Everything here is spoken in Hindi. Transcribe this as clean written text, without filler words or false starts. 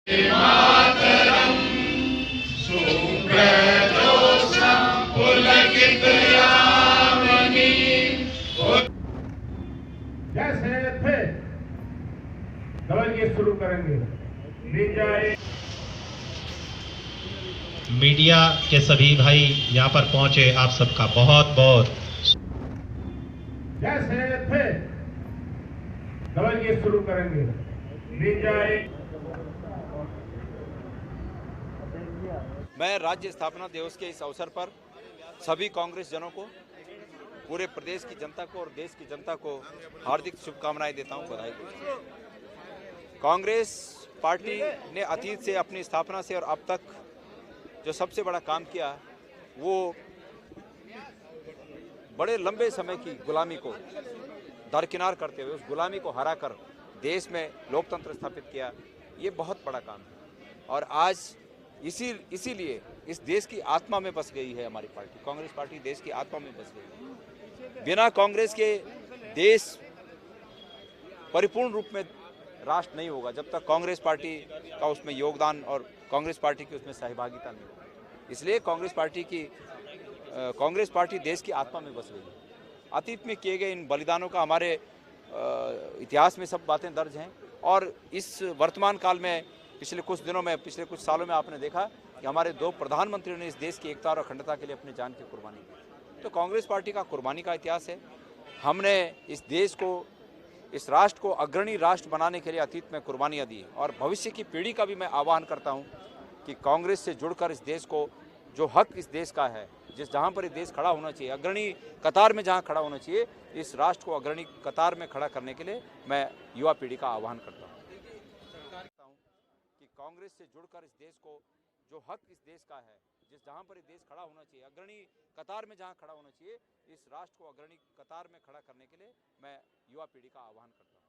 मातरम सुप्रजोत्सव पुलकितयामिनी। जैसे थे दवाइए शुरू करेंगे। मीडिया के सभी भाई यहाँ पर पहुंचे, आप सबका बहुत बहुत। जैसे थे दवाइए शुरू करेंगे। मैं राज्य स्थापना दिवस के इस अवसर पर सभी कांग्रेस जनों को, पूरे प्रदेश की जनता को और देश की जनता को हार्दिक शुभकामनाएं देता हूं, बधाई देता हूं। कांग्रेस पार्टी ने अतीत से, अपनी स्थापना से और अब तक जो सबसे बड़ा काम किया वो बड़े लंबे समय की गुलामी को दरकिनार करते हुए उस गुलामी को हराकर देश में लोकतंत्र स्थापित किया। ये बहुत बड़ा काम है और आज इसीलिए इस देश की आत्मा में बस गई है हमारी पार्टी। कांग्रेस पार्टी देश की आत्मा में बस गई है। बिना कांग्रेस के देश परिपूर्ण रूप में राष्ट्र नहीं होगा जब तक कांग्रेस पार्टी का उसमें योगदान और कांग्रेस पार्टी की उसमें सहभागिता नहीं होगी। इसलिए कांग्रेस पार्टी देश की आत्मा में बस गई है। अतीत में किए गए इन बलिदानों का हमारे इतिहास में सब बातें दर्ज हैं और इस वर्तमान काल में पिछले कुछ सालों में आपने देखा कि हमारे 2 प्रधानमंत्रियों ने इस देश की एकता और अखंडता के लिए अपनी जान की कुर्बानी की। तो कांग्रेस पार्टी का कुर्बानी का इतिहास है। हमने इस देश को, इस राष्ट्र को अग्रणी राष्ट्र बनाने के लिए अतीत में कुर्बानियाँ दी और भविष्य की पीढ़ी का भी मैं आह्वान करता हूँ कि कांग्रेस से जुड़कर इस देश को, जो हक इस देश का है, जहाँ पर ये देश खड़ा होना चाहिए, अग्रणी कतार में जहाँ खड़ा होना चाहिए, इस राष्ट्र को अग्रणी कतार में खड़ा करने के लिए मैं युवा पीढ़ी का आह्वान करता हूँ कि कांग्रेस से जुड़कर इस देश को, जो हक इस देश का है, जहाँ पर ये देश खड़ा होना चाहिए, अग्रणी कतार में जहाँ खड़ा होना चाहिए, इस राष्ट्र को अग्रणी कतार में खड़ा करने के लिए मैं युवा पीढ़ी का आह्वान करता हूँ।